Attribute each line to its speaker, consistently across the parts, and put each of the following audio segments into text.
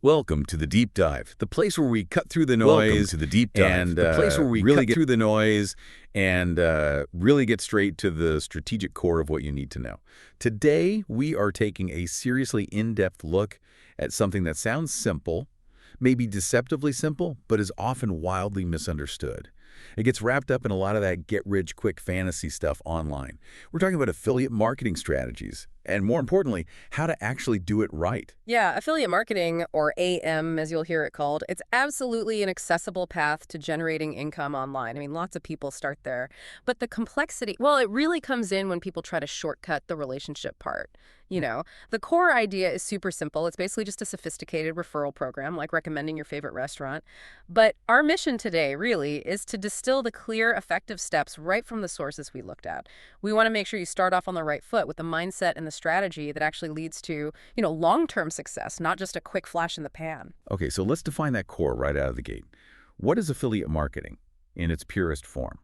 Speaker 1: Welcome to the Deep Dive, the place where we cut through the
Speaker 2: Welcome
Speaker 1: noise
Speaker 2: to the Deep Dive,
Speaker 1: and
Speaker 2: the place where we
Speaker 1: really
Speaker 2: cut
Speaker 1: get through the noise and really get straight to the strategic core of what you need to know. Today, we are taking a seriously in-depth look at something that sounds simple, maybe deceptively simple, but is often wildly misunderstood. It gets wrapped up in a lot of that get-rich-quick fantasy stuff online. We're talking about affiliate marketing strategies, and more importantly, how to actually do it right.
Speaker 3: Yeah, affiliate marketing, or AM as you'll hear it called, it's absolutely an accessible path to generating income online. I mean, lots of people start there. But the complexity, well, it really comes in when people try to shortcut the relationship part. The core idea is super simple. It's basically just a sophisticated referral program, like recommending your favorite restaurant. But our mission today, really, is to distill the clear, effective steps right from the sources we looked at. We want to make sure you start off on the right foot with the mindset and the strategy that actually leads to, long-term success, not just a quick flash in the pan.
Speaker 1: Okay, so let's define that core right out of the gate. What is affiliate marketing in its purest form?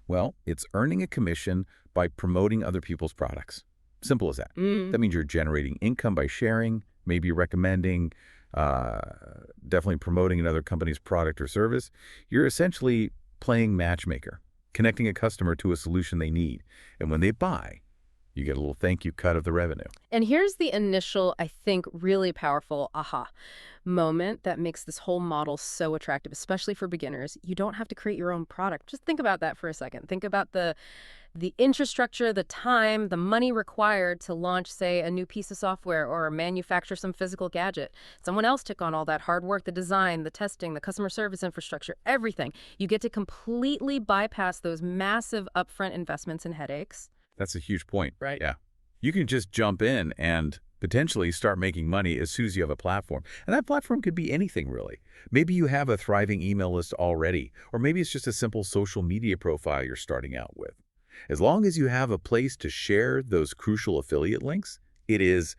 Speaker 1: Well, it's earning a commission by promoting other people's products. Simple as that. That means you're generating income by sharing, maybe recommending, definitely promoting another company's product or service. You're essentially playing matchmaker, connecting a customer to a solution they need. And when they buy, you get a little thank you cut of the revenue.
Speaker 3: And here's the initial, I think, really powerful aha moment that makes this whole model so attractive, especially for beginners. You don't have to create your own product. Just think about that for a second. Think about the infrastructure, the time, the money required to launch, say, a new piece of software or manufacture some physical gadget. Someone else took on all that hard work, the design, the testing, the customer service infrastructure, everything. You get to completely bypass those massive upfront investments and headaches.
Speaker 1: That's a huge point.
Speaker 3: Right.
Speaker 1: Yeah. You can just jump in and potentially start making money as soon as you have a platform. And that platform could be anything, really. Maybe you have a thriving email list already, or maybe it's just a simple social media profile you're starting out with. As long as you have a place to share those crucial affiliate links, it is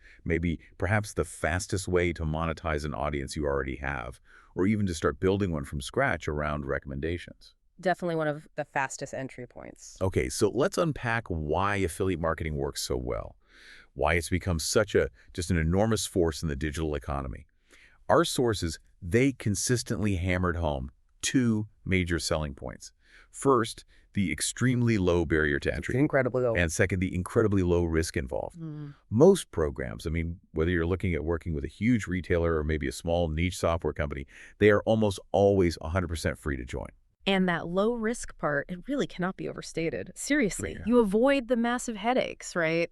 Speaker 1: perhaps the fastest way to monetize an audience you already have, or even to start building one from scratch around recommendations.
Speaker 3: Definitely one of the fastest entry points.
Speaker 1: Okay, so let's unpack why affiliate marketing works so well, why it's become just an enormous force in the digital economy. Our sources, they consistently hammered home two major selling points. First, the extremely low barrier to entry.
Speaker 3: Incredibly low.
Speaker 1: And second, the incredibly low risk involved. Most programs, whether you're looking at working with a huge retailer or maybe a small niche software company, they are almost always 100% free to join.
Speaker 3: And that low risk part, it really cannot be overstated. Seriously,
Speaker 1: Yeah.
Speaker 3: you avoid the massive headaches, right?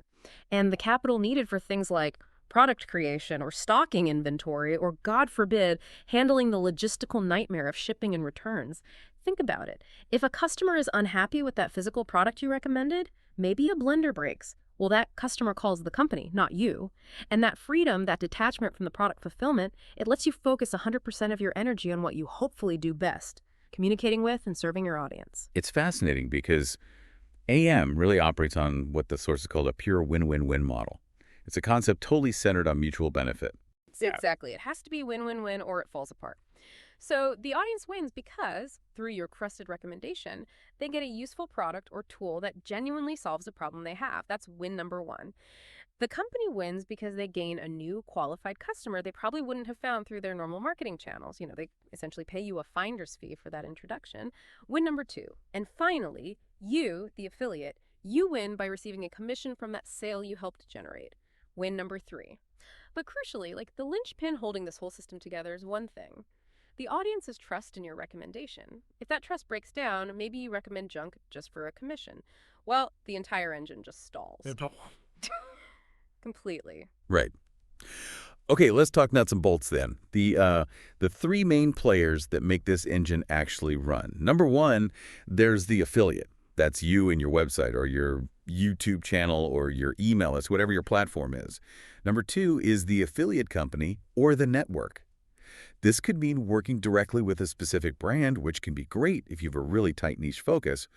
Speaker 3: And the capital needed for things like product creation or stocking inventory, or God forbid, handling the logistical nightmare of shipping and returns. Think about it. If a customer is unhappy with that physical product you recommended, maybe a blender breaks. Well, that customer calls the company, not you. And that freedom, that detachment from the product fulfillment, it lets you focus 100% of your energy on what you hopefully do best, communicating with and serving your audience.
Speaker 1: It's fascinating because AM really operates on what the source is called a pure win-win-win model. It's a concept totally centered on mutual benefit.
Speaker 3: Exactly. It has to be win-win-win or it falls apart. So the audience wins because, through your trusted recommendation, they get a useful product or tool that genuinely solves a problem they have. That's win number one. The company wins because they gain a new qualified customer they probably wouldn't have found through their normal marketing channels. They essentially pay you a finder's fee for that introduction. Win number two. And finally, you, the affiliate, you win by receiving a commission from that sale you helped generate. Win number three. But crucially, the linchpin holding this whole system together is one thing. The audience's trust in your recommendation. If that trust breaks down, maybe you recommend junk just for a commission. Well, the entire engine just stalls. Completely.
Speaker 1: Right. Okay, let's talk nuts and bolts then. The three main players that make this engine actually run. Number one, there's the affiliate. That's you and your website or your YouTube channel or your email list, whatever your platform is. Number two is the affiliate company or the network. This could mean working directly with a specific brand, which can be great if you have a really tight niche focus,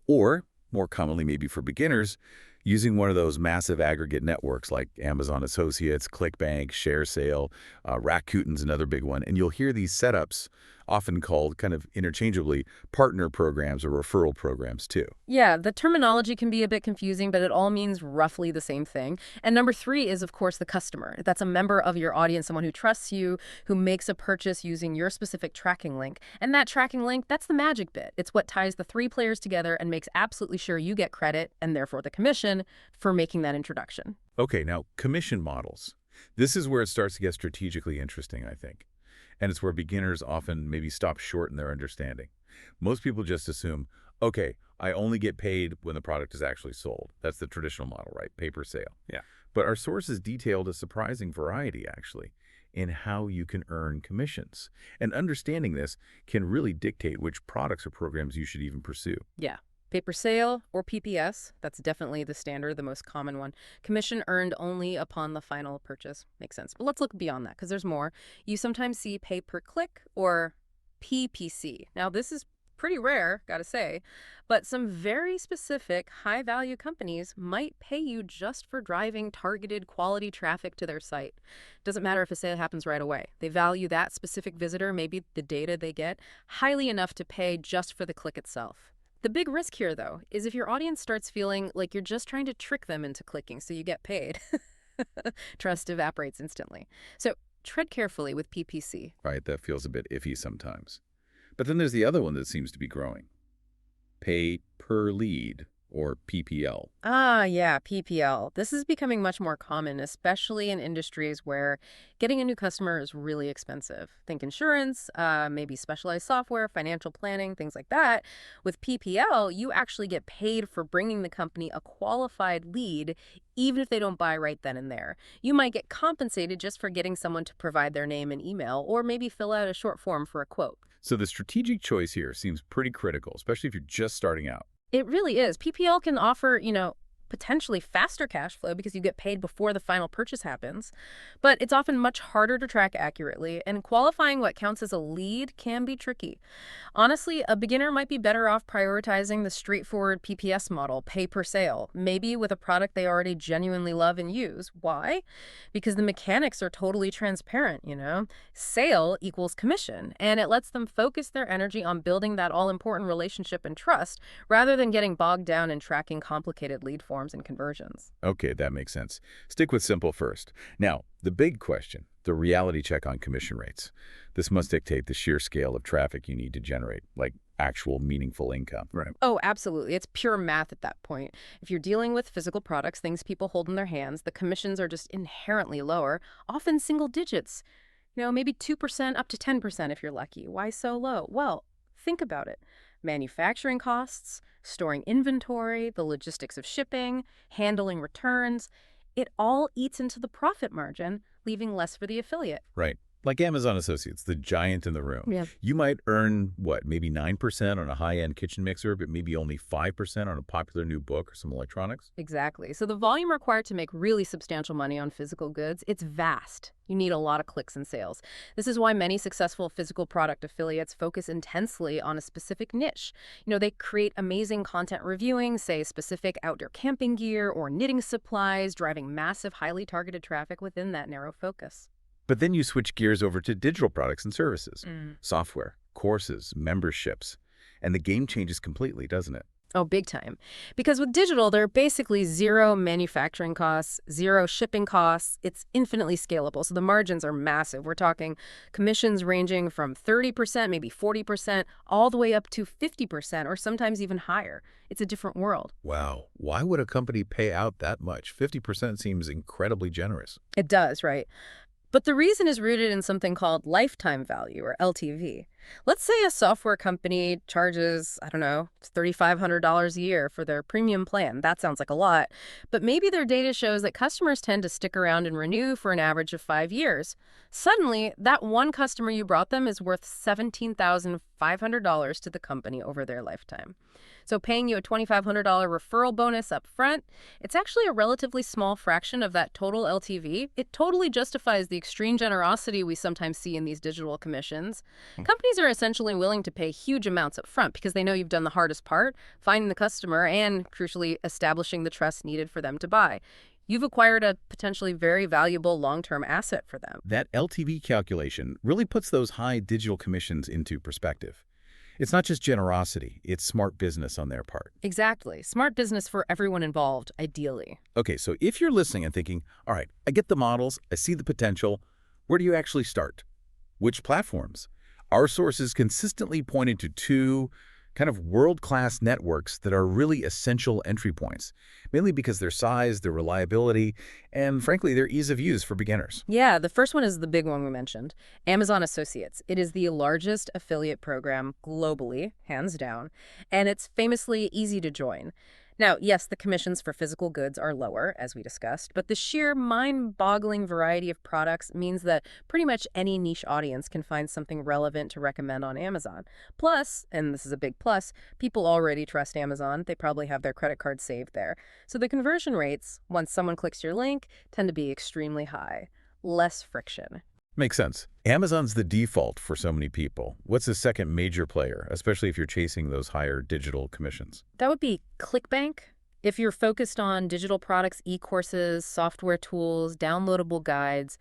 Speaker 1: or, more commonly maybe for beginners, using one of those massive aggregate networks like Amazon Associates, ClickBank, ShareSale, Rakuten's another big one. And you'll hear these setups often called kind of interchangeably partner programs or referral programs too.
Speaker 3: Yeah, the terminology can be a bit confusing, but it all means roughly the same thing. And number three is, of course, the customer. That's a member of your audience, someone who trusts you, who makes a purchase using your specific tracking link. And that tracking link, that's the magic bit. It's what ties the three players together and makes absolutely sure you get credit, and therefore the commission, for making that introduction.
Speaker 1: Okay, now commission models. This is where it starts to get strategically interesting, I think. And it's where beginners often maybe stop short in their understanding. Most people just assume, okay, I only get paid when the product is actually sold. That's the traditional model, right? Pay per sale.
Speaker 2: Yeah.
Speaker 1: But our sources detailed a surprising variety, actually, in how you can earn commissions. And understanding this can really dictate which products or programs you should even pursue.
Speaker 3: Yeah. Pay per sale, or PPS, that's definitely the standard, the most common one. Commission earned only upon the final purchase. Makes sense. But let's look beyond that, because there's more. You sometimes see pay per click, or PPC. Now, this is pretty rare, gotta say, but some very specific high-value companies might pay you just for driving targeted quality traffic to their site. Doesn't matter if a sale happens right away. They value that specific visitor, maybe the data they get, highly enough to pay just for the click itself. The big risk here, though, is if your audience starts feeling like you're just trying to trick them into clicking so you get paid. Trust evaporates instantly. So tread carefully with PPC.
Speaker 1: Right, that feels a bit iffy sometimes. But then there's the other one that seems to be growing. Pay per lead, or PPL.
Speaker 3: Ah, yeah, PPL. This is becoming much more common, especially in industries where getting a new customer is really expensive. Think insurance, maybe specialized software, financial planning, things like that. With PPL, you actually get paid for bringing the company a qualified lead, even if they don't buy right then and there. You might get compensated just for getting someone to provide their name and email, or maybe fill out a short form for a quote.
Speaker 1: So the strategic choice here seems pretty critical, especially if you're just starting out.
Speaker 3: It really is. PPL can offer, potentially faster cash flow because you get paid before the final purchase happens, but it's often much harder to track accurately, and qualifying what counts as a lead can be tricky. Honestly, a beginner might be better off prioritizing the straightforward PPS model, pay per sale, maybe with a product they already genuinely love and use. Why? Because the mechanics are totally transparent, Sale equals commission, and it lets them focus their energy on building that all-important relationship and trust rather than getting bogged down in tracking complicated lead forms and conversions.
Speaker 1: Okay, that makes sense. Stick with simple first. Now, the big question, the reality check on commission rates. This must dictate the sheer scale of traffic you need to generate, like actual meaningful income. Right.
Speaker 3: Oh, absolutely. It's pure math at that point. If you're dealing with physical products, things people hold in their hands, the commissions are just inherently lower, often single digits. Maybe 2% up to 10% if you're lucky. Why so low? Well, think about it. Manufacturing costs, storing inventory, the logistics of shipping, handling returns, it all eats into the profit margin, leaving less for the affiliate.
Speaker 1: Right. Like Amazon Associates, the giant in the room.
Speaker 3: Yeah.
Speaker 1: You might earn, maybe 9% on a high-end kitchen mixer, but maybe only 5% on a popular new book or some electronics?
Speaker 3: Exactly. So the volume required to make really substantial money on physical goods, it's vast. You need a lot of clicks and sales. This is why many successful physical product affiliates focus intensely on a specific niche. They create amazing content reviewing, say, specific outdoor camping gear or knitting supplies, driving massive, highly targeted traffic within that narrow focus.
Speaker 1: But then you switch gears over to digital products and services, software, courses, memberships, and the game changes completely, doesn't it?
Speaker 3: Oh, big time. Because with digital, there are basically zero manufacturing costs, zero shipping costs. It's infinitely scalable, so the margins are massive. We're talking commissions ranging from 30%, maybe 40%, all the way up to 50%, or sometimes even higher. It's a different world.
Speaker 1: Wow. Why would a company pay out that much? 50% seems incredibly generous.
Speaker 3: It does, right? But the reason is rooted in something called lifetime value, or LTV. Let's say a software company charges, $3,500 a year for their premium plan. That sounds like a lot. But maybe their data shows that customers tend to stick around and renew for an average of 5 years. Suddenly, that one customer you brought them is worth $17,500 to the company over their lifetime. So paying you a $2,500 referral bonus up front, it's actually a relatively small fraction of that total LTV. It totally justifies the extreme generosity we sometimes see in these digital commissions. Companies are essentially willing to pay huge amounts up front because they know you've done the hardest part, finding the customer and, crucially, establishing the trust needed for them to buy. You've acquired a potentially very valuable long-term asset for them.
Speaker 1: That LTV calculation really puts those high digital commissions into perspective. It's not just generosity, it's smart business on their part.
Speaker 3: Exactly. Smart business for everyone involved, ideally.
Speaker 1: Okay, so if you're listening and thinking, all right, I get the models, I see the potential, where do you actually start? Which platforms? Our sources consistently pointed to two kind of world-class networks that are really essential entry points, mainly because their size, their reliability, and frankly, their ease of use for beginners.
Speaker 3: Yeah, the first one is the big one we mentioned, Amazon Associates. It is the largest affiliate program globally, hands down, and it's famously easy to join. Now, yes, the commissions for physical goods are lower, as we discussed, but the sheer mind-boggling variety of products means that pretty much any niche audience can find something relevant to recommend on Amazon. Plus, and this is a big plus, people already trust Amazon. They probably have their credit card saved there. So the conversion rates, once someone clicks your link, tend to be extremely high. Less friction.
Speaker 1: Makes sense. Amazon's the default for so many people. What's the second major player, especially if you're chasing those higher digital commissions?
Speaker 3: That would be ClickBank. If you're focused on digital products, e-courses, software tools, downloadable guides,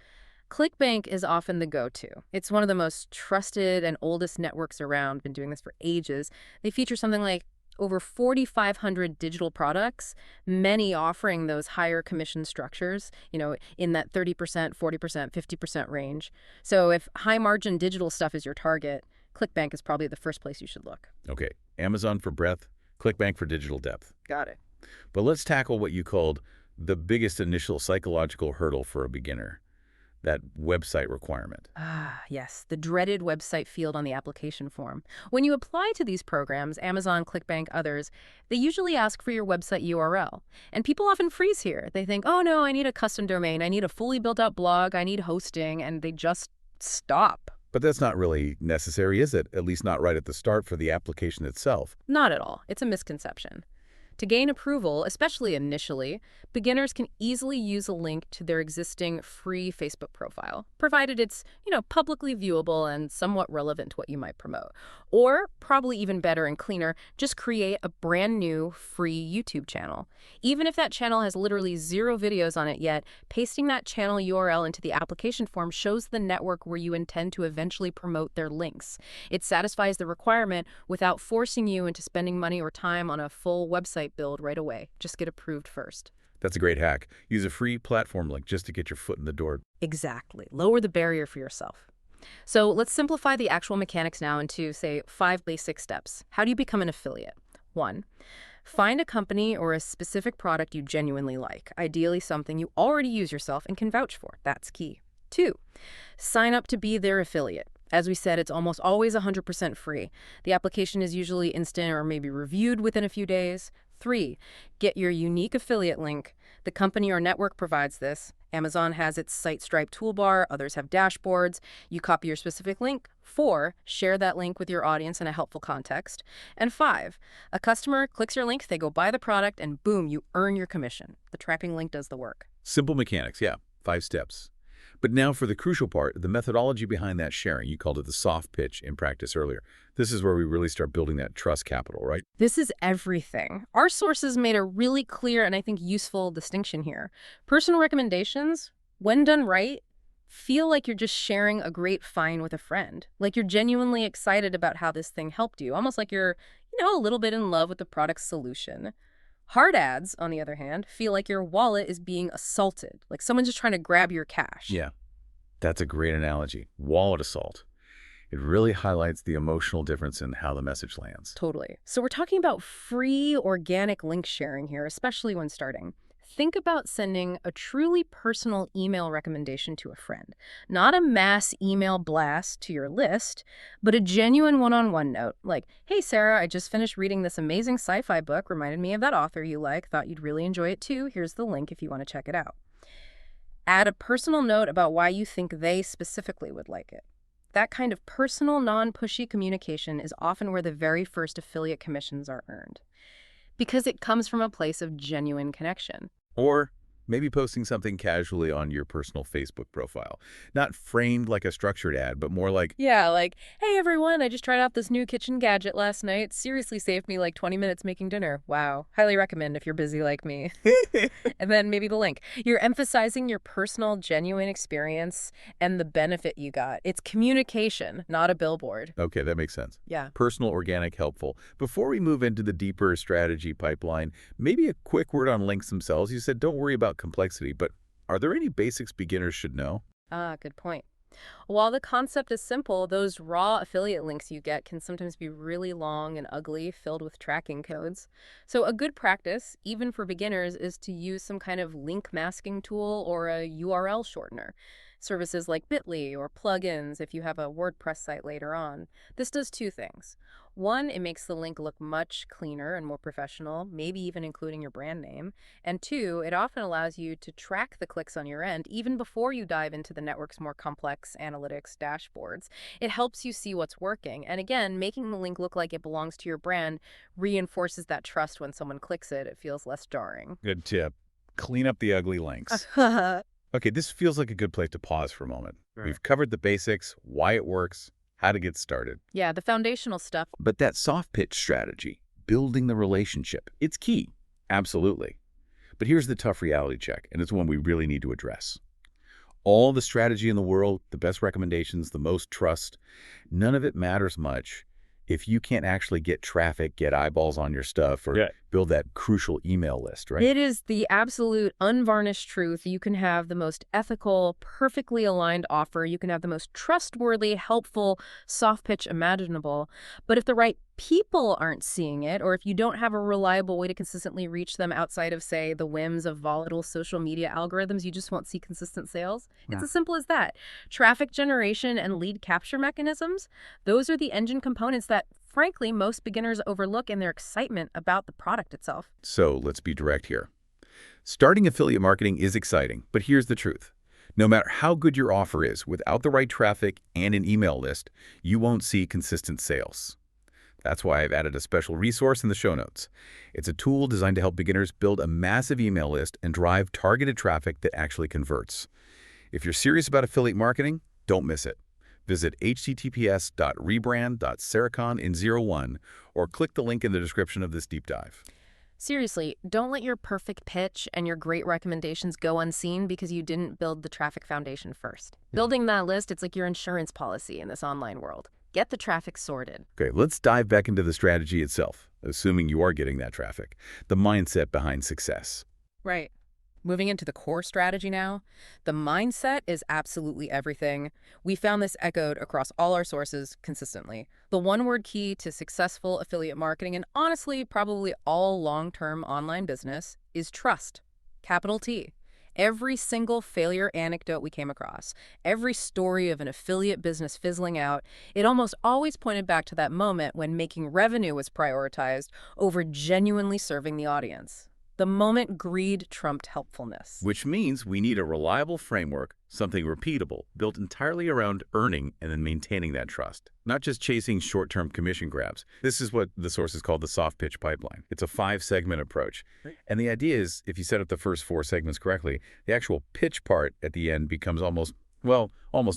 Speaker 3: ClickBank is often the go-to. It's one of the most trusted and oldest networks around, been doing this for ages. They feature something like over 4,500 digital products, many offering those higher commission structures, in that 30%, 40%, 50% range. So if high-margin digital stuff is your target, ClickBank is probably the first place you should look.
Speaker 1: Okay, Amazon for breadth, ClickBank for digital depth.
Speaker 3: Got it.
Speaker 1: But let's tackle what you called the biggest initial psychological hurdle for a beginner, that website requirement.
Speaker 3: Ah, yes, the dreaded website field on the application form. When you apply to these programs, Amazon, ClickBank, others, they usually ask for your website URL. And people often freeze here. They think, oh no, I need a custom domain, I need a fully built out blog, I need hosting, and they just stop.
Speaker 1: But that's not really necessary, is it? At least not right at the start for the application itself.
Speaker 3: Not at all. It's a misconception. To gain approval, especially initially, beginners can easily use a link to their existing free Facebook profile, provided it's, publicly viewable and somewhat relevant to what you might promote. Or, probably even better and cleaner, just create a brand new free YouTube channel. Even if that channel has literally 0 videos on it yet, pasting that channel URL into the application form shows the network where you intend to eventually promote their links. It satisfies the requirement without forcing you into spending money or time on a full website build right away. Just get approved first.
Speaker 1: That's a great hack. Use a free platform link just to get your foot in the door.
Speaker 3: Exactly. Lower the barrier for yourself. So let's simplify the actual mechanics now into, say, 5 basic steps. How do you become an affiliate? 1. Find a company or a specific product you genuinely like, ideally something you already use yourself and can vouch for. That's key. 2. Sign up to be their affiliate. As we said, it's almost always 100% free. The application is usually instant or maybe reviewed within a few days. 3. Get your unique affiliate link. The company or network provides this. Amazon has its Site Stripe toolbar, others have dashboards. You copy your specific link. 4. Share that link with your audience in a helpful context. And 5. A customer clicks your link, they go buy the product, and boom, you earn your commission. The trapping link does the work.
Speaker 1: Simple mechanics, yeah. 5 steps. But now for the crucial part, the methodology behind that sharing. You called it the soft pitch in practice earlier. This is where we really start building that trust capital, right?
Speaker 3: This is everything. Our sources made a really clear and I think useful distinction here. Personal recommendations, when done right, feel like you're just sharing a great find with a friend. Like you're genuinely excited about how this thing helped you. Almost like you're, a little bit in love with the product's solution. Hard ads, on the other hand, feel like your wallet is being assaulted, like someone's just trying to grab your cash.
Speaker 1: Yeah, that's a great analogy. Wallet assault. It really highlights the emotional difference in how the message lands.
Speaker 3: Totally. So we're talking about free, organic link sharing here, especially when starting. Think about sending a truly personal email recommendation to a friend. Not a mass email blast to your list, but a genuine one-on-one note like, hey, Sarah, I just finished reading this amazing sci-fi book, reminded me of that author you like, thought you'd really enjoy it too. Here's the link if you want to check it out. Add a personal note about why you think they specifically would like it. That kind of personal, non-pushy communication is often where the very first affiliate commissions are earned, because it comes from a place of genuine connection.
Speaker 1: Or Maybe posting something casually on your personal Facebook profile. Not framed like a structured ad, but more like,
Speaker 3: Yeah, like, hey everyone, I just tried out this new kitchen gadget last night. Seriously saved me like 20 minutes making dinner. Wow. Highly recommend if you're busy like me. And then maybe the link. You're emphasizing your personal, genuine experience and the benefit you got. It's communication, not a billboard.
Speaker 1: okay, that makes sense.
Speaker 3: Yeah.
Speaker 1: Personal, organic, helpful. Before we move into the deeper strategy pipeline, maybe a quick word on links themselves. You said don't worry about complexity, but are there any basics beginners should know?
Speaker 3: Ah, good point. While the concept is simple, those raw affiliate links you get can sometimes be really long and ugly, filled with tracking codes. So a good practice, even for beginners, is to use some kind of link masking tool or a URL shortener. Services like Bitly or plugins if you have a WordPress site later on. This does two things. One, it makes the link look much cleaner and more professional, maybe even including your brand name. And two, it often allows you to track the clicks on your end even before you dive into the network's more complex analytics dashboards. It helps you see what's working. And again, making the link look like it belongs to your brand reinforces that trust when someone clicks it. It feels less jarring.
Speaker 1: Good tip. Clean up the ugly links. Okay, this feels like a good place to pause for a moment.
Speaker 2: Right.
Speaker 1: We've covered the basics, why it works, how to get started.
Speaker 3: Yeah, the foundational stuff.
Speaker 1: But that soft pitch strategy, building the relationship, it's key. Absolutely. But here's the tough reality check, and it's one we really need to address. All the strategy in the world, the best recommendations, the most trust, none of it matters much if you can't actually get traffic, get eyeballs on your stuff, or
Speaker 2: Yeah.
Speaker 1: build that crucial email list, right?
Speaker 3: It is the absolute unvarnished truth. You can have the most ethical, perfectly aligned offer. You can have the most trustworthy, helpful, soft pitch imaginable. But if the right people aren't seeing it, or if you don't have a reliable way to consistently reach them outside of, say, the whims of volatile social media algorithms, you just won't see consistent sales. It's
Speaker 1: Yeah.
Speaker 3: as simple as that. Traffic generation and lead capture mechanisms, those are the engine components that, frankly, most beginners overlook in their excitement about the product itself.
Speaker 1: So let's be direct here. Starting affiliate marketing is exciting, but here's the truth. No matter how good your offer is, without the right traffic and an email list, you won't see consistent sales. That's why I've added a special resource in the show notes. It's a tool designed to help beginners build a massive email list and drive targeted traffic that actually converts. If you're serious about affiliate marketing, don't miss it. Visit https://rebrand.sericon.in01 or click the link in the description of this deep dive.
Speaker 3: Seriously, don't let your perfect pitch and your great recommendations go unseen because you didn't build the traffic foundation first. Building that list, it's like your insurance policy in this online world. Get the traffic sorted.
Speaker 1: Okay, let's dive back into the strategy itself, assuming you are getting that traffic, the mindset behind success.
Speaker 3: Right. Moving into the core strategy now, the mindset is absolutely everything. We found this echoed across all our sources consistently. The one-word key to successful affiliate marketing, and honestly, probably all long-term online business, is trust. Capital T. Every single failure anecdote we came across, every story of an affiliate business fizzling out, it almost always pointed back to that moment when making revenue was prioritized over genuinely serving the audience. The moment greed trumped helpfulness.
Speaker 1: Which means we need a reliable framework, something repeatable, built entirely around earning and then maintaining that trust, not just chasing short-term commission grabs. This is what the sources call the soft pitch pipeline. It's a 5-segment approach. And the idea is, if you set up the first 4 segments correctly, the actual pitch part at the end becomes almost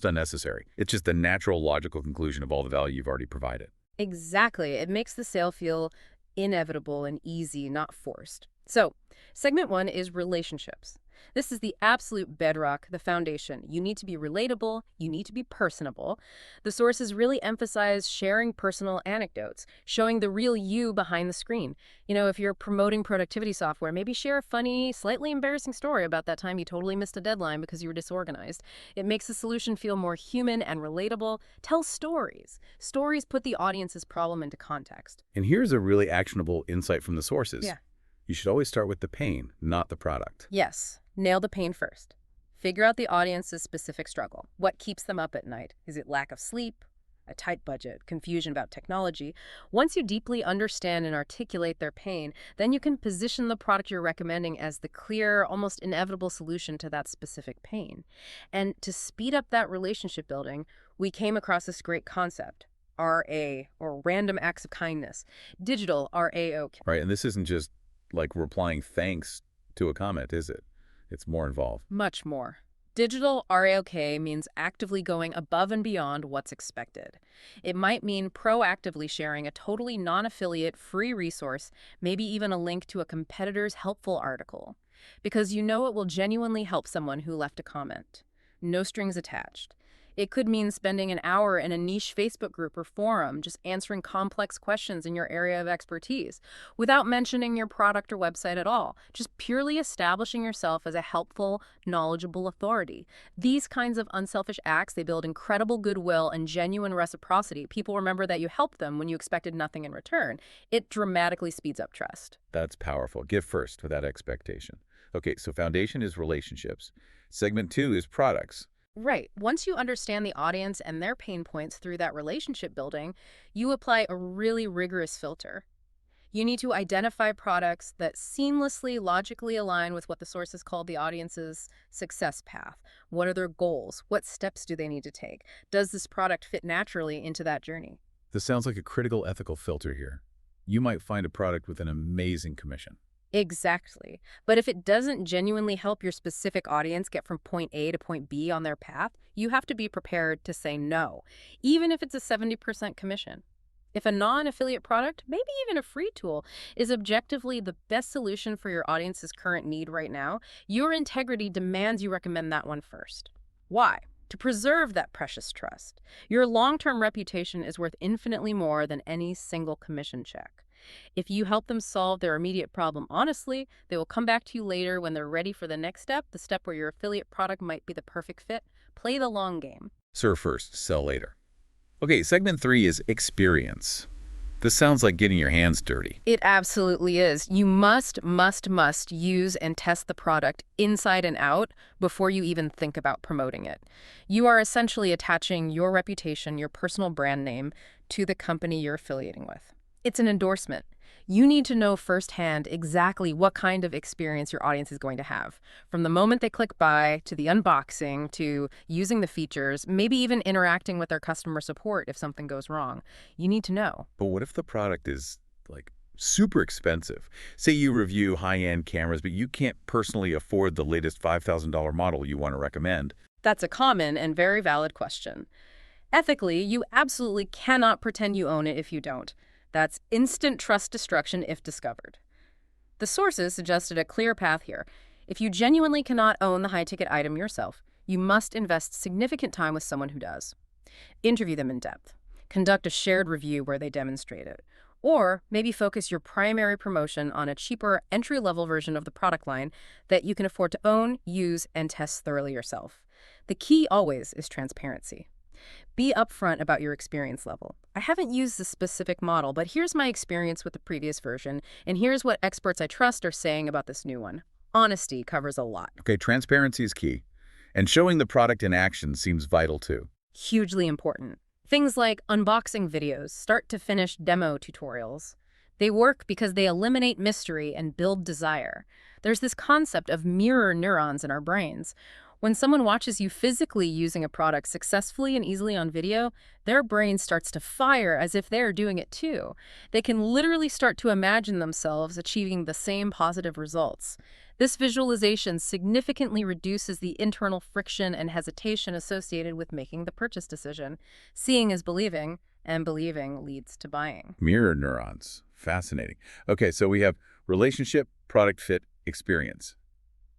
Speaker 1: unnecessary. It's just the natural, logical conclusion of all the value you've already provided.
Speaker 3: Exactly. It makes the sale feel inevitable and easy, not forced. So, segment 1 is relationships. This is the absolute bedrock, the foundation. You need to be relatable. You need to be personable. The sources really emphasize sharing personal anecdotes, showing the real you behind the screen. You know, if you're promoting productivity software, maybe share a funny, slightly embarrassing story about that time you totally missed a deadline because you were disorganized. It makes the solution feel more human and relatable. Tell stories. Stories put the audience's problem into context.
Speaker 1: And here's a really actionable insight from the sources.
Speaker 3: Yeah.
Speaker 1: You should always start with the pain, not the product.
Speaker 3: Yes, nail the pain first. Figure out the audience's specific struggle. What keeps them up at night? Is it lack of sleep, a tight budget, confusion about technology? Once you deeply understand and articulate their pain, then you can position the product you're recommending as the clear, almost inevitable solution to that specific pain. And to speed up that relationship building, we came across this great concept. RA, or Random Acts of Kindness. Digital RAO.
Speaker 1: Right, and this isn't just like replying thanks to a comment, is it? It's more involved.
Speaker 3: Much more. Digital RAOK means actively going above and beyond what's expected. It might mean proactively sharing a totally non-affiliate free resource, maybe even a link to a competitor's helpful article, because you know it will genuinely help someone who left a comment. No strings attached. It could mean spending an hour in a niche Facebook group or forum just answering complex questions in your area of expertise without mentioning your product or website at all, just purely establishing yourself as a helpful, knowledgeable authority. These kinds of unselfish acts, they build incredible goodwill and genuine reciprocity. People remember that you helped them when you expected nothing in return. It dramatically speeds up trust.
Speaker 1: That's powerful. Give first without expectation. Okay, so foundation is relationships. Segment 2 is products.
Speaker 3: Right. Once you understand the audience and their pain points through that relationship building, you apply a really rigorous filter. You need to identify products that seamlessly, logically align with what the sources call the audience's success path. What are their goals? What steps do they need to take? Does this product fit naturally into that journey?
Speaker 1: This sounds like a critical ethical filter here. You might find a product with an amazing commission.
Speaker 3: Exactly. But if it doesn't genuinely help your specific audience get from point A to point B on their path, you have to be prepared to say no, even if it's a 70% commission. If a non-affiliate product, maybe even a free tool, is objectively the best solution for your audience's current need right now, your integrity demands you recommend that one first. Why? To preserve that precious trust. Your long-term reputation is worth infinitely more than any single commission check. If you help them solve their immediate problem honestly, they will come back to you later when they're ready for the next step, the step where your affiliate product might be the perfect fit. Play the long game.
Speaker 1: Serve first, sell later. Okay, segment 3 is experience. This sounds like getting your hands dirty.
Speaker 3: It absolutely is. You must use and test the product inside and out before you even think about promoting it. You are essentially attaching your reputation, your personal brand name, to the company you're affiliating with. It's an endorsement. You need to know firsthand exactly what kind of experience your audience is going to have. From the moment they click buy, to the unboxing, to using the features, maybe even interacting with their customer support if something goes wrong. You need to know.
Speaker 1: But what if the product is, like, super expensive? Say you review high-end cameras, but you can't personally afford the latest $5,000 model you want to recommend.
Speaker 3: That's a common and very valid question. Ethically, you absolutely cannot pretend you own it if you don't. That's instant trust destruction if discovered. The sources suggested a clear path here. If you genuinely cannot own the high-ticket item yourself, you must invest significant time with someone who does. Interview them in depth. Conduct a shared review where they demonstrate it. Or maybe focus your primary promotion on a cheaper entry-level version of the product line that you can afford to own, use, and test thoroughly yourself. The key always is transparency. Be upfront about your experience level. I haven't used this specific model, but here's my experience with the previous version, and here's what experts I trust are saying about this new one. Honesty covers a lot.
Speaker 1: Okay, transparency is key. And showing the product in action seems vital too.
Speaker 3: Hugely important. Things like unboxing videos, start-to-finish demo tutorials. They work because they eliminate mystery and build desire. There's this concept of mirror neurons in our brains. When someone watches you physically using a product successfully and easily on video, their brain starts to fire as if they're doing it too. They can literally start to imagine themselves achieving the same positive results. This visualization significantly reduces the internal friction and hesitation associated with making the purchase decision. Seeing is believing, and believing leads to buying.
Speaker 1: Mirror neurons. Fascinating. Okay, so we have relationship, product fit, experience.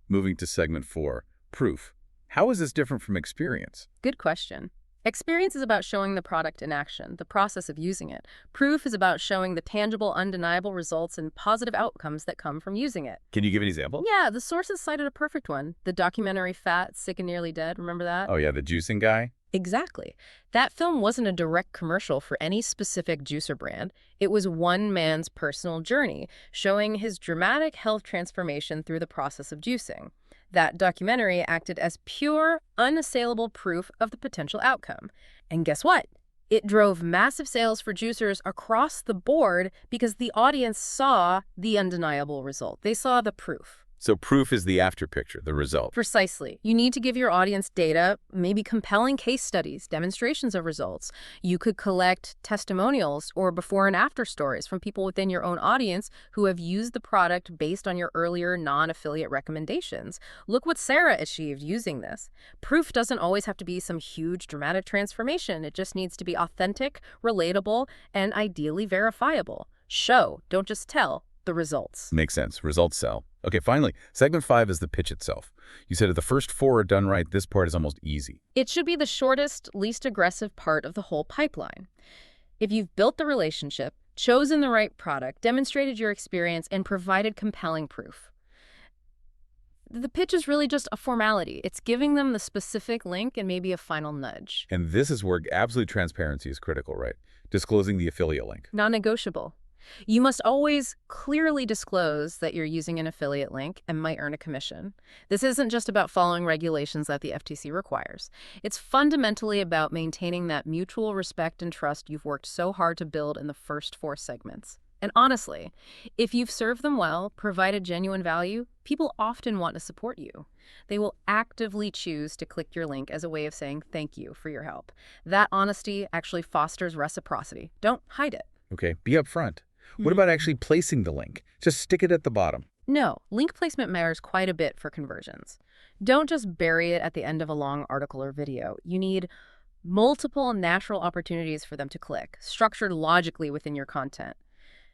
Speaker 1: Moving to segment 4. Proof. How is this different from experience?
Speaker 3: Good question. Experience is about showing the product in action, the process of using it. Proof is about showing the tangible, undeniable results and positive outcomes that come from using it.
Speaker 1: Can you give an example?
Speaker 3: Yeah, the sources cited a perfect one. The documentary Fat, Sick and Nearly Dead, remember that?
Speaker 1: Oh yeah, the juicing guy?
Speaker 3: Exactly. That film wasn't a direct commercial for any specific juicer brand. It was one man's personal journey, showing his dramatic health transformation through the process of juicing. That documentary acted as pure, unassailable proof of the potential outcome. And guess what? It drove massive sales for juicers across the board because the audience saw the undeniable result. They saw the proof.
Speaker 1: So proof is the after picture, the result.
Speaker 3: Precisely. You need to give your audience data, maybe compelling case studies, demonstrations of results. You could collect testimonials or before and after stories from people within your own audience who have used the product based on your earlier non-affiliate recommendations. Look what Sarah achieved using this. Proof doesn't always have to be some huge dramatic transformation. It just needs to be authentic, relatable, and ideally verifiable. Show, don't just tell, the results.
Speaker 1: Makes sense. Results sell. Okay, finally, segment 5 is the pitch itself. You said if the first 4 are done right, this part is almost easy.
Speaker 3: It should be the shortest, least aggressive part of the whole pipeline. If you've built the relationship, chosen the right product, demonstrated your experience, and provided compelling proof, the pitch is really just a formality. It's giving them the specific link and maybe a final nudge.
Speaker 1: And this is where absolute transparency is critical, right? Disclosing the affiliate link.
Speaker 3: Non-negotiable. You must always clearly disclose that you're using an affiliate link and might earn a commission. This isn't just about following regulations that the FTC requires. It's fundamentally about maintaining that mutual respect and trust you've worked so hard to build in the first 4 segments. And honestly, if you've served them well, provided genuine value, people often want to support you. They will actively choose to click your link as a way of saying thank you for your help. That honesty actually fosters reciprocity. Don't hide it.
Speaker 1: Okay, be upfront. What about actually placing the link? Just stick it at the bottom.
Speaker 3: No, link placement matters quite a bit for conversions. Don't just bury it at the end of a long article or video. You need multiple natural opportunities for them to click, structured logically within your content.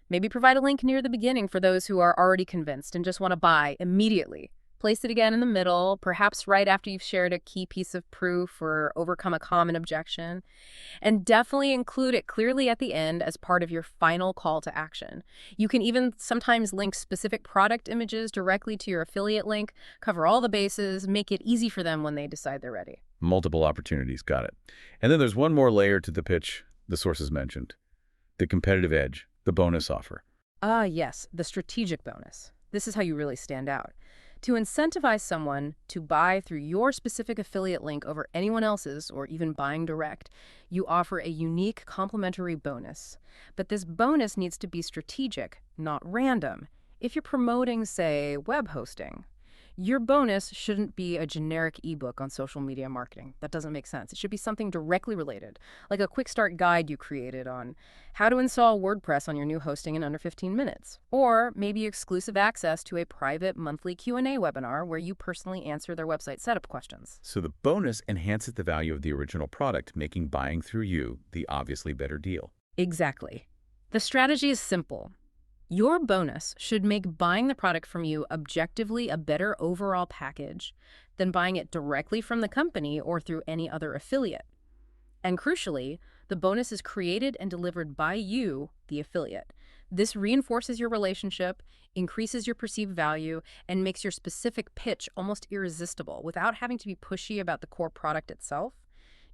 Speaker 3: Maybe provide a link near the beginning for those who are already convinced and just want to buy immediately. Place it again in the middle, perhaps right after you've shared a key piece of proof or overcome a common objection. And definitely include it clearly at the end as part of your final call to action. You can even sometimes link specific product images directly to your affiliate link, cover all the bases, make it easy for them when they decide they're ready.
Speaker 1: Multiple opportunities, got it. And then there's one more layer to the pitch the sources mentioned. The competitive edge, the bonus offer.
Speaker 3: Yes, the strategic bonus. This is how you really stand out. To incentivize someone to buy through your specific affiliate link over anyone else's, or even buying direct, you offer a unique complimentary bonus. But this bonus needs to be strategic, not random. If you're promoting, say, web hosting, your bonus shouldn't be a generic ebook on social media marketing. That doesn't make sense. It should be something directly related, like a quick start guide you created on how to install WordPress on your new hosting in under 15 minutes. Or maybe exclusive access to a private monthly Q&A webinar where you personally answer their website setup questions.
Speaker 1: So the bonus enhances the value of the original product, making buying through you the obviously better deal.
Speaker 3: Exactly. The strategy is simple. Your bonus should make buying the product from you objectively a better overall package than buying it directly from the company or through any other affiliate. And crucially, the bonus is created and delivered by you, the affiliate. This reinforces your relationship, increases your perceived value, and makes your specific pitch almost irresistible without having to be pushy about the core product itself.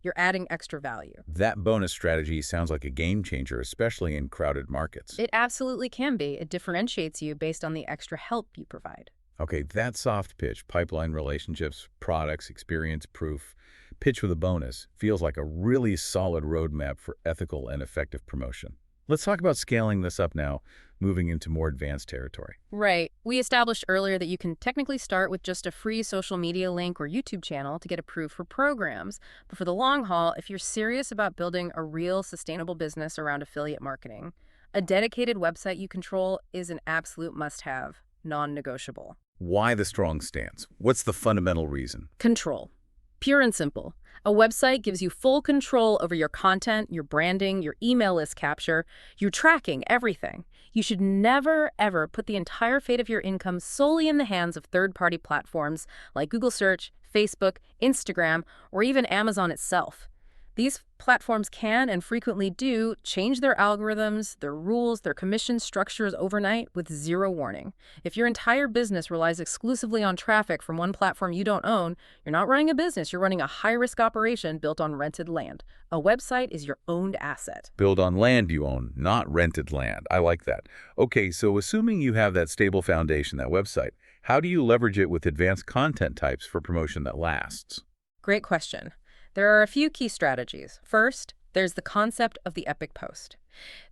Speaker 3: You're adding extra value.
Speaker 1: That bonus strategy sounds like a game changer, especially in crowded markets.
Speaker 3: It absolutely can be. It differentiates you based on the extra help you provide.
Speaker 1: Okay, that soft pitch, pipeline relationships, products, experience, proof, pitch with a bonus, feels like a really solid roadmap for ethical and effective promotion. Let's talk about scaling this up now, moving into more advanced territory.
Speaker 3: Right. We established earlier that you can technically start with just a free social media link or YouTube channel to get approved for programs. But for the long haul, if you're serious about building a real sustainable business around affiliate marketing, a dedicated website you control is an absolute must-have, non-negotiable.
Speaker 1: Why the strong stance? What's the fundamental reason?
Speaker 3: Control. Pure and simple. A website gives you full control over your content, your branding, your email list capture. You're tracking everything. You should never, ever put the entire fate of your income solely in the hands of third-party platforms like Google Search, Facebook, Instagram, or even Amazon itself. These platforms can and frequently do change their algorithms, their rules, their commission structures overnight with zero warning. If your entire business relies exclusively on traffic from one platform you don't own, you're not running a business, you're running a high-risk operation built on rented land. A website is your owned asset.
Speaker 1: Build on land you own, not rented land. I like that. Okay, so assuming you have that stable foundation, that website, how do you leverage it with advanced content types for promotion that lasts?
Speaker 3: Great question. There are a few key strategies. First, there's the concept of the epic post.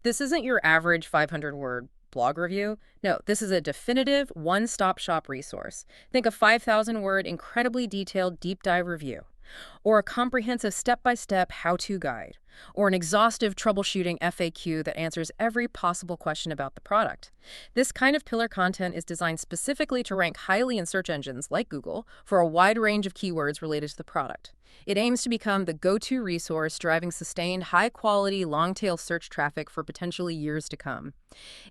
Speaker 3: This isn't your average 500-word blog review. No, this is a definitive one-stop shop resource. Think a 5,000-word, incredibly detailed deep dive review, or a comprehensive step-by-step how-to guide, or an exhaustive troubleshooting FAQ that answers every possible question about the product. This kind of pillar content is designed specifically to rank highly in search engines like Google for a wide range of keywords related to the product. It aims to become the go-to resource driving sustained, high-quality, long-tail search traffic for potentially years to come.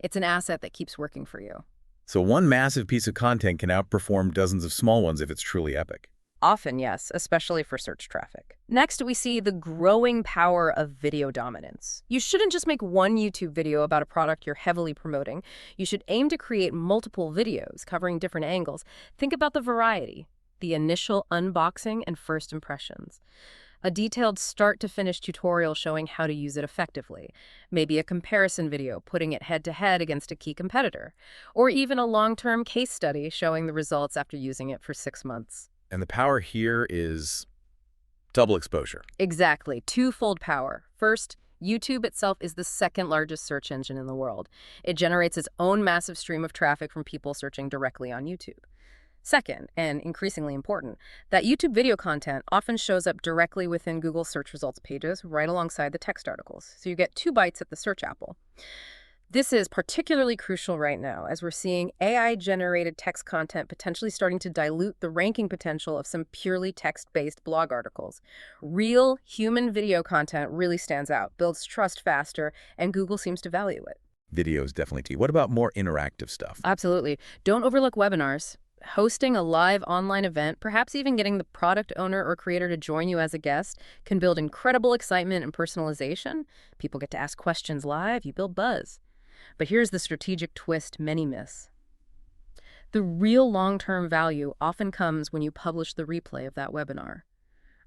Speaker 3: It's an asset that keeps working for you.
Speaker 1: So one massive piece of content can outperform dozens of small ones if it's truly epic.
Speaker 3: Often, yes, especially for search traffic. Next, we see the growing power of video dominance. You shouldn't just make one YouTube video about a product you're heavily promoting. You should aim to create multiple videos covering different angles. Think about the variety, the initial unboxing and first impressions, a detailed start-to-finish tutorial showing how to use it effectively, maybe a comparison video putting it head-to-head against a key competitor, or even a long-term case study showing the results after using it for 6 months.
Speaker 1: And the power here is double exposure.
Speaker 3: Exactly. Twofold power. First, YouTube itself is the second largest search engine in the world. It generates its own massive stream of traffic from people searching directly on YouTube. Second, and increasingly important, that YouTube video content often shows up directly within Google search results pages right alongside the text articles. So you get 2 bites at the search apple. This is particularly crucial right now, as we're seeing AI-generated text content potentially starting to dilute the ranking potential of some purely text-based blog articles. Real human video content really stands out, builds trust faster, and Google seems to value it.
Speaker 1: Video is definitely key. What about more interactive stuff?
Speaker 3: Absolutely. Don't overlook webinars. Hosting a live online event, perhaps even getting the product owner or creator to join you as a guest, can build incredible excitement and personalization. People get to ask questions live, you build buzz. But here's the strategic twist many miss. The real long-term value often comes when you publish the replay of that webinar.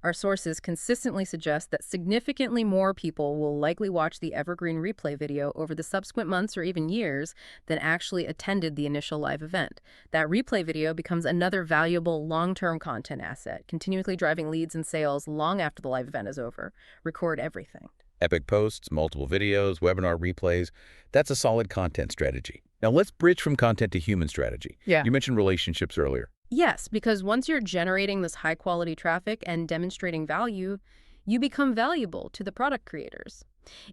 Speaker 3: Our sources consistently suggest that significantly more people will likely watch the evergreen replay video over the subsequent months or even years than actually attended the initial live event. That replay video becomes another valuable long-term content asset, continually driving leads and sales long after the live event is over. Record everything.
Speaker 1: Epic posts, multiple videos, webinar replays. That's a solid content strategy. Now let's bridge from content to human strategy.
Speaker 3: Yeah.
Speaker 1: You mentioned relationships earlier.
Speaker 3: Yes, because once you're generating this high-quality traffic and demonstrating value, you become valuable to the product creators.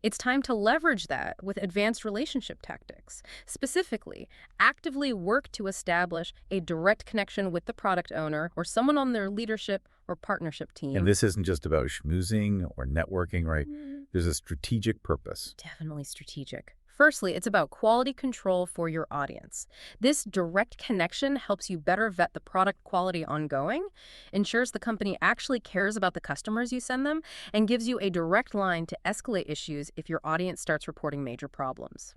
Speaker 3: It's time to leverage that with advanced relationship tactics. Specifically, actively work to establish a direct connection with the product owner or someone on their leadership or partnership team.
Speaker 1: And this isn't just about schmoozing or networking, right? There's a strategic purpose.
Speaker 3: Definitely strategic. Firstly, it's about quality control for your audience. This direct connection helps you better vet the product quality ongoing, ensures the company actually cares about the customers you send them, and gives you a direct line to escalate issues if your audience starts reporting major problems.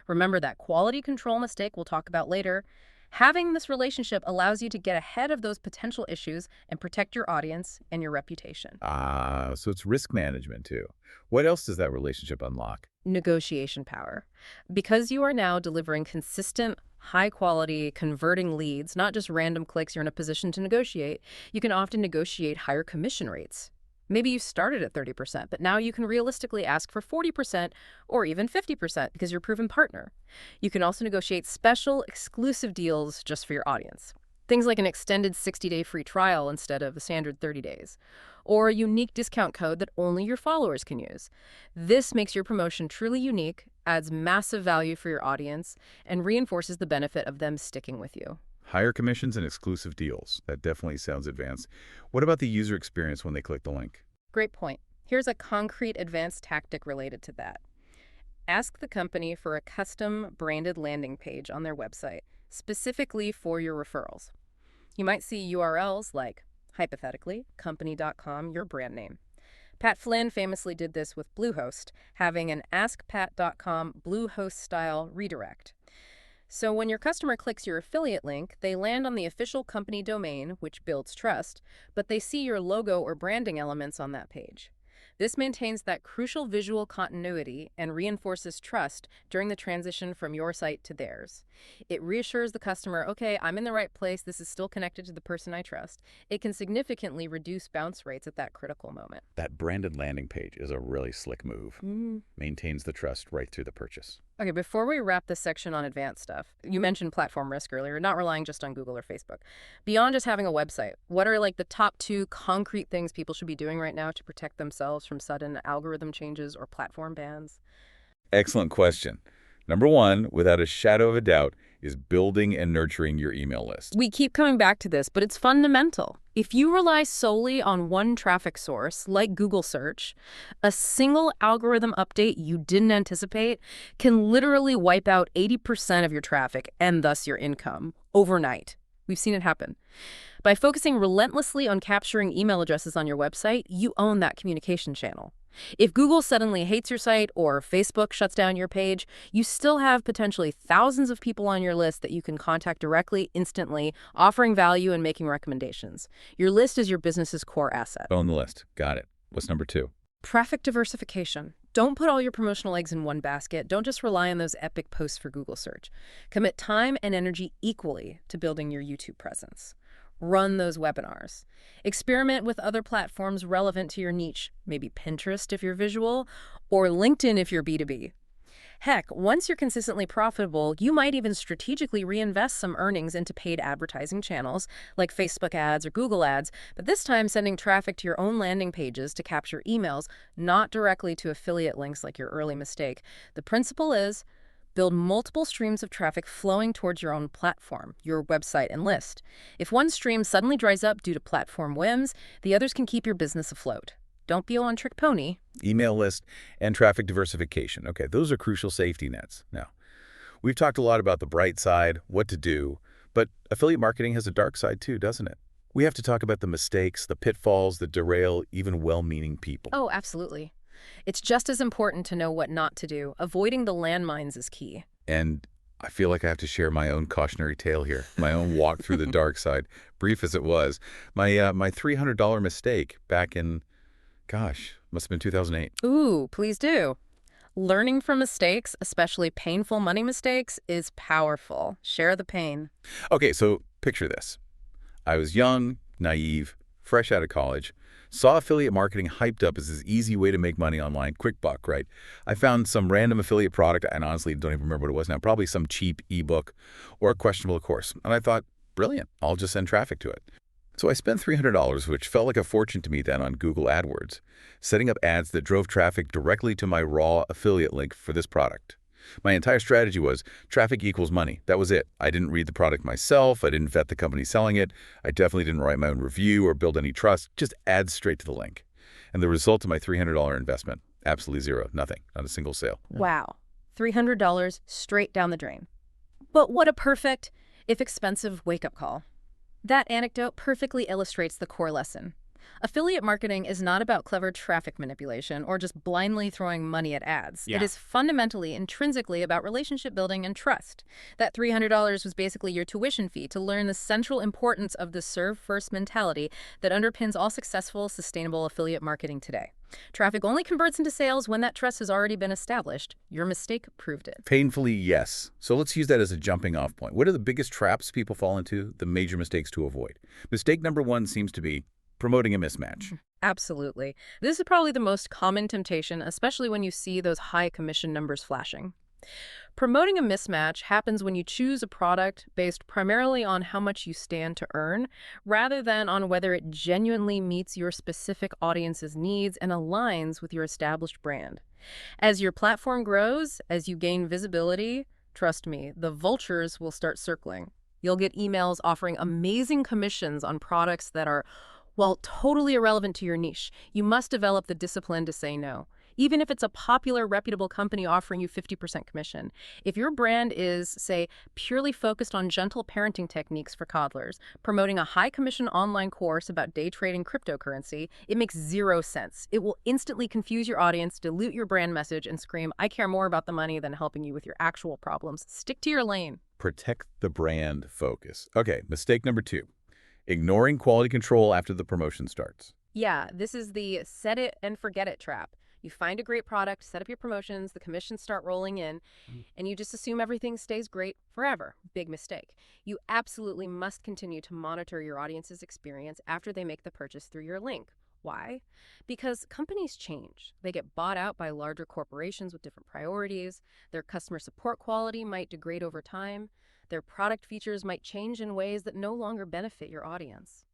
Speaker 3: Remember that quality control mistake we'll talk about later. Having this relationship allows you to get ahead of those potential issues and protect your audience and your reputation.
Speaker 1: So it's risk management too. What else does that relationship unlock?
Speaker 3: Negotiation power. Because you are now delivering consistent, high-quality, converting leads, not just random clicks you're in a position to negotiate, you can often negotiate higher commission rates. Maybe you started at 30%, but now you can realistically ask for 40% or even 50% because you're a proven partner. You can also negotiate special, exclusive deals just for your audience. Things like an extended 60-day free trial instead of a standard 30 days, or a unique discount code that only your followers can use. This makes your promotion truly unique, adds massive value for your audience, and reinforces the benefit of them sticking with you.
Speaker 1: Higher commissions and exclusive deals. That definitely sounds advanced. What about the user experience when they click the link?
Speaker 3: Great point. Here's a concrete advanced tactic related to that. Ask the company for a custom branded landing page on their website, specifically for your referrals. You might see URLs like, hypothetically, company.com, your brand name. Pat Flynn famously did this with Bluehost, having an askpat.com Bluehost-style redirect. So when your customer clicks your affiliate link, they land on the official company domain, which builds trust, but they see your logo or branding elements on that page. This maintains that crucial visual continuity and reinforces trust during the transition from your site to theirs. It reassures the customer, okay, I'm in the right place, this is still connected to the person I trust. It can significantly reduce bounce rates at that critical moment.
Speaker 1: That branded landing page is a really slick move. Maintains the trust right through the purchase.
Speaker 3: Okay, before we wrap this section on advanced stuff, you mentioned platform risk earlier, not relying just on Google or Facebook. Beyond just having a website, what are like the top two concrete things people should be doing right now to protect themselves from sudden algorithm changes or platform bans?
Speaker 1: Excellent question. Number one, without a shadow of a doubt, is building and nurturing your email list.
Speaker 3: We keep coming back to this, but it's fundamental. If you rely solely on one traffic source, like Google search, a single algorithm update you didn't anticipate can literally wipe out 80% of your traffic and thus your income overnight. We've seen it happen. By focusing relentlessly on capturing email addresses on your website, you own that communication channel. If Google suddenly hates your site or Facebook shuts down your page, you still have potentially thousands of people on your list that you can contact directly, instantly, offering value and making recommendations. Your list is your business's core asset.
Speaker 1: Own the list. Got it. What's number two?
Speaker 3: Traffic diversification. Don't put all your promotional eggs in one basket. Don't just rely on those epic posts for Google search. Commit time and energy equally to building your YouTube presence. Run those webinars. Experiment with other platforms relevant to your niche, maybe Pinterest if you're visual, or LinkedIn if you're B2B. Heck, once you're consistently profitable, you might even strategically reinvest some earnings into paid advertising channels like Facebook ads or Google ads, but this time sending traffic to your own landing pages to capture emails, not directly to affiliate links like your early mistake. The principle is build multiple streams of traffic flowing towards your own platform, your website and list. If one stream suddenly dries up due to platform whims, the others can keep your business afloat. Don't be a one-trick pony.
Speaker 1: Email list and traffic diversification. Okay, those are crucial safety nets. Now, we've talked a lot about the bright side, what to do, but affiliate marketing has a dark side too, doesn't it? We have to talk about the mistakes, the pitfalls that derail even well-meaning people.
Speaker 3: Oh, absolutely. It's just as important to know what not to do. Avoiding the landmines is key.
Speaker 1: And I feel like I have to share my own cautionary tale here, my own walk through the dark side, brief as it was. My $300 mistake back in, gosh, must have been 2008.
Speaker 3: Ooh, please do. Learning from mistakes, especially painful money mistakes, is powerful. Share the pain.
Speaker 1: Okay, so picture this. I was young, naive, fresh out of college, saw affiliate marketing hyped up as this easy way to make money online, quick buck, right? I found some random affiliate product, and honestly don't even remember what it was now, probably some cheap ebook or a questionable course. And I thought, brilliant, I'll just send traffic to it. So I spent $300, which felt like a fortune to me then, on Google AdWords, setting up ads that drove traffic directly to my raw affiliate link for this product. My entire strategy was traffic equals money. That was it. I didn't read the product myself. I didn't vet the company selling it. I definitely didn't write my own review or build any trust. Just ads straight to the link. And the result of my $300 investment, absolutely zero. Nothing. Not a single sale.
Speaker 3: Wow. $300 straight down the drain. But what a perfect, if expensive, wake-up call. That anecdote perfectly illustrates the core lesson. Affiliate marketing is not about clever traffic manipulation or just blindly throwing money at ads.
Speaker 1: Yeah.
Speaker 3: It is fundamentally, intrinsically about relationship building and trust. That $300 was basically your tuition fee to learn the central importance of the serve-first mentality that underpins all successful, sustainable affiliate marketing today. Traffic only converts into sales when that trust has already been established. Your mistake proved it.
Speaker 1: Painfully, yes. So let's use that as a jumping off point. What are the biggest traps people fall into, the major mistakes to avoid? Mistake number one seems to be promoting a mismatch.
Speaker 3: Absolutely. This is probably the most common temptation, especially when you see those high commission numbers flashing. Promoting a mismatch happens when you choose a product based primarily on how much you stand to earn, rather than on whether it genuinely meets your specific audience's needs and aligns with your established brand. As your platform grows, as you gain visibility, trust me, the vultures will start circling. You'll get emails offering amazing commissions on products that are, well, totally irrelevant to your niche. You must develop the discipline to say no. Even if it's a popular, reputable company offering you 50% commission. If your brand is, say, purely focused on gentle parenting techniques for toddlers, promoting a high-commission online course about day trading cryptocurrency, it makes zero sense. It will instantly confuse your audience, dilute your brand message, and scream, I care more about the money than helping you with your actual problems. Stick to your lane.
Speaker 1: Protect the brand focus. Okay, mistake number two. Ignoring quality control after the promotion starts.
Speaker 3: Yeah, this is the set it and forget it trap. You find a great product, set up your promotions, the commissions start rolling in, and you just assume everything stays great forever. Big mistake. You absolutely must continue to monitor your audience's experience after they make the purchase through your link. Why? Because companies change. They get bought out by larger corporations with different priorities. Their customer support quality might degrade over time. Their product features might change in ways that no longer benefit your audience.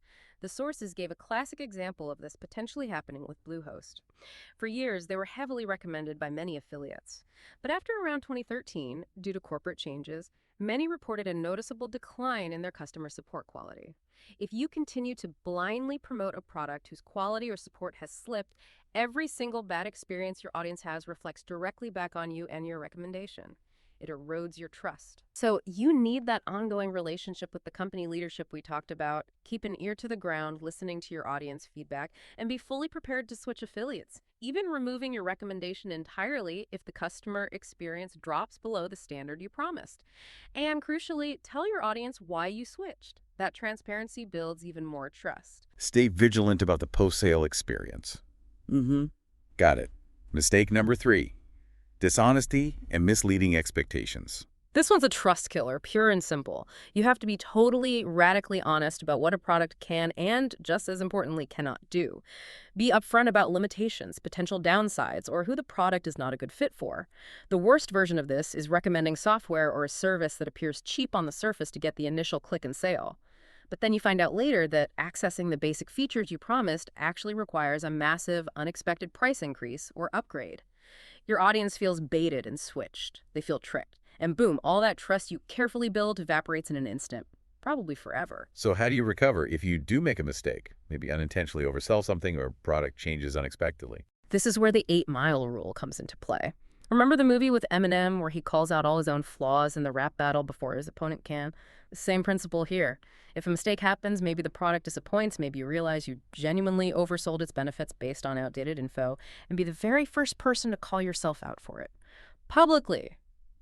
Speaker 3: The sources gave a classic example of this potentially happening with Bluehost. For years, they were heavily recommended by many affiliates. But after around 2013, due to corporate changes, many reported a noticeable decline in their customer support quality. If you continue to blindly promote a product whose quality or support has slipped, every single bad experience your audience has reflects directly back on you and your recommendation. It erodes your trust. So you need that ongoing relationship with the company leadership we talked about. Keep an ear to the ground, listening to your audience feedback, and be fully prepared to switch affiliates, even removing your recommendation entirely if the customer experience drops below the standard you promised. And crucially, tell your audience why you switched. That transparency builds even more trust.
Speaker 1: Stay vigilant about the post-sale experience. Got it. Mistake number 3. Dishonesty and misleading expectations.
Speaker 3: This one's a trust killer, pure and simple. You have to be totally, radically honest about what a product can and, just as importantly, cannot do. Be upfront about limitations, potential downsides, or who the product is not a good fit for. The worst version of this is recommending software or a service that appears cheap on the surface to get the initial click and sale. But then you find out later that accessing the basic features you promised actually requires a massive, unexpected price increase or upgrade. Your audience feels baited and switched. They feel tricked. And boom, all that trust you carefully built evaporates in an instant, probably forever.
Speaker 1: So how do you recover if you do make a mistake? Maybe unintentionally oversell something or product changes unexpectedly.
Speaker 3: This is where the 8-mile rule comes into play. Remember the movie with Eminem where he calls out all his own flaws in the rap battle before his opponent can? The same principle here. If a mistake happens, maybe the product disappoints, maybe you realize you genuinely oversold its benefits based on outdated info, and be the very first person to call yourself out for it. Publicly.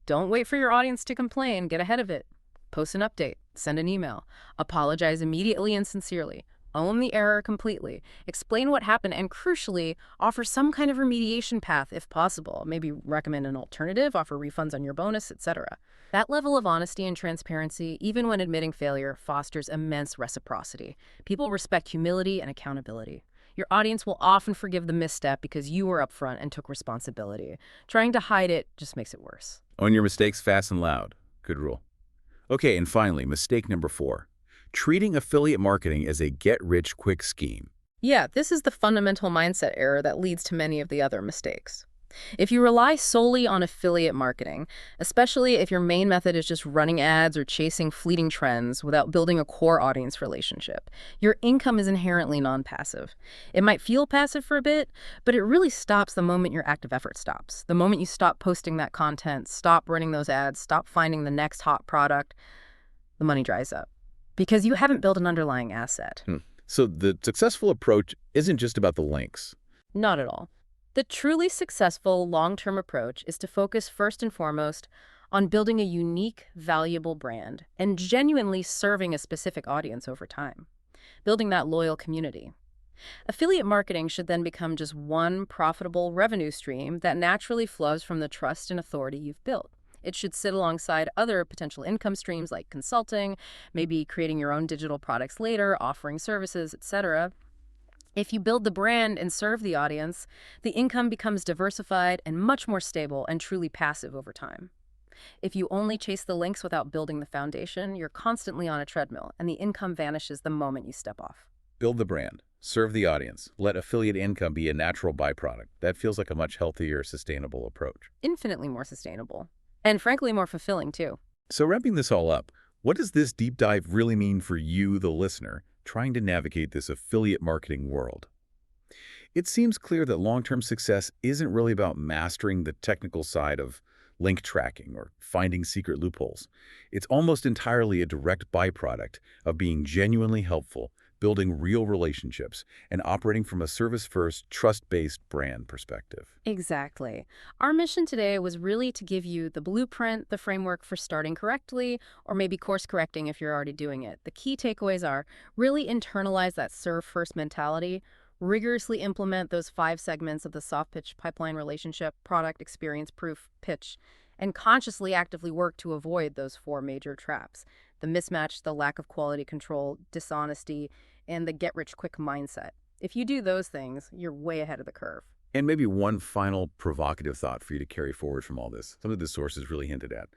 Speaker 3: Don't wait for your audience to complain. Get ahead of it. Post an update. Send an email. Apologize immediately and sincerely. Own the error completely. Explain what happened and, crucially, offer some kind of remediation path if possible. Maybe recommend an alternative, offer refunds on your bonus, etc. That level of honesty and transparency, even when admitting failure, fosters immense reciprocity. People respect humility and accountability. Your audience will often forgive the misstep because you were upfront and took responsibility. Trying to hide it just makes it worse.
Speaker 1: Own your mistakes fast and loud. Good rule. Okay, and finally, mistake number 4. Treating affiliate marketing as a get-rich-quick scheme.
Speaker 3: Yeah, this is the fundamental mindset error that leads to many of the other mistakes. If you rely solely on affiliate marketing, especially if your main method is just running ads or chasing fleeting trends without building a core audience relationship, your income is inherently non-passive. It might feel passive for a bit, but it really stops the moment your active effort stops. The moment you stop posting that content, stop running those ads, stop finding the next hot product, the money dries up. Because you haven't built an underlying asset.
Speaker 1: So the successful approach isn't just about the links.
Speaker 3: Not at all. The truly successful long-term approach is to focus first and foremost on building a unique, valuable brand and genuinely serving a specific audience over time, building that loyal community. Affiliate marketing should then become just one profitable revenue stream that naturally flows from the trust and authority you've built. It should sit alongside other potential income streams like consulting, maybe creating your own digital products later, offering services, etc. If you build the brand and serve the audience, the income becomes diversified and much more stable and truly passive over time. If you only chase the links without building the foundation, you're constantly on a treadmill, and the income vanishes the moment you step off.
Speaker 1: Build the brand. Serve the audience. Let affiliate income be a natural byproduct. That feels like a much healthier, sustainable approach.
Speaker 3: Infinitely more sustainable. And frankly, more fulfilling, too.
Speaker 1: So wrapping this all up, what does this deep dive really mean for you, the listener, trying to navigate this affiliate marketing world? It seems clear that long-term success isn't really about mastering the technical side of link tracking or finding secret loopholes. It's almost entirely a direct byproduct of being genuinely helpful, building real relationships, and operating from a service-first, trust-based brand perspective.
Speaker 3: Exactly. Our mission today was really to give you the blueprint, the framework for starting correctly, or maybe course correcting if you're already doing it. The key takeaways are really internalize that serve-first mentality, rigorously implement those 5 segments of the soft pitch pipeline relationship, product, experience, proof, pitch, and consciously actively work to avoid those 4 major traps: the mismatch, the lack of quality control, dishonesty, and the get-rich-quick mindset. If you do those things, you're way ahead of the curve.
Speaker 1: And maybe one final provocative thought for you to carry forward from all this, something the sources really hinted at.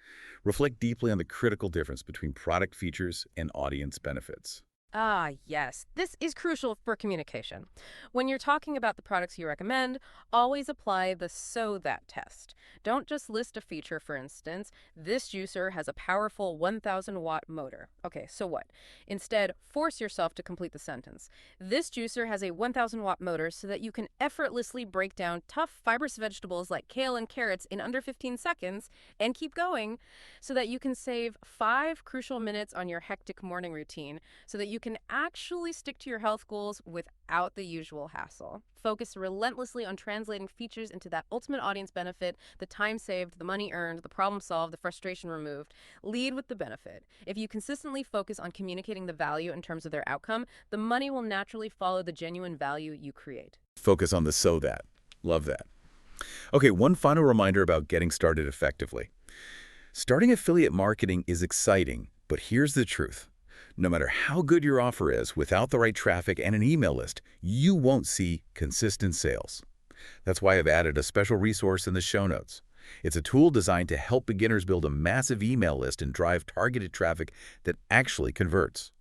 Speaker 1: Reflect deeply on the critical difference between product features and audience benefits.
Speaker 3: Ah, yes. This is crucial for communication. When you're talking about the products you recommend, always apply the so that test. Don't just list a feature, for instance, this juicer has a powerful 1,000-watt motor. Okay, so what? Instead, force yourself to complete the sentence. This juicer has a 1,000-watt motor so that you can effortlessly break down tough, fibrous vegetables like kale and carrots in under 15 seconds, and keep going so that you can save 5 crucial minutes on your hectic morning routine so that you can actually stick to your health goals without the usual hassle. Focus relentlessly on translating features into that ultimate audience benefit, the time saved, the money earned, the problem solved, the frustration removed. Lead with the benefit. If you consistently focus on communicating the value in terms of their outcome, the money will naturally follow the genuine value you create.
Speaker 1: Focus on the so that. Love that. Okay, one final reminder about getting started effectively. Starting affiliate marketing is exciting, but here's the truth. No matter how good your offer is, without the right traffic and an email list, you won't see consistent sales. That's why I've added a special resource in the show notes. It's a tool designed to help beginners build a massive email list and drive targeted traffic that actually converts.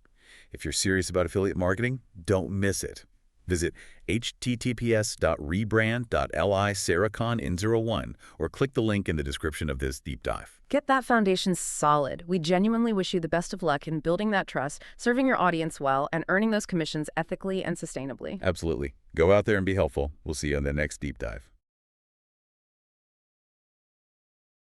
Speaker 1: If you're serious about affiliate marketing, don't miss it. Visit https://rebrand.li/sarahcon01 or click the link in the description of this deep dive.
Speaker 3: Get that foundation solid. We genuinely wish you the best of luck in building that trust, serving your audience well, and earning those commissions ethically and sustainably.
Speaker 1: Absolutely. Go out there and be helpful. We'll see you on the next deep dive.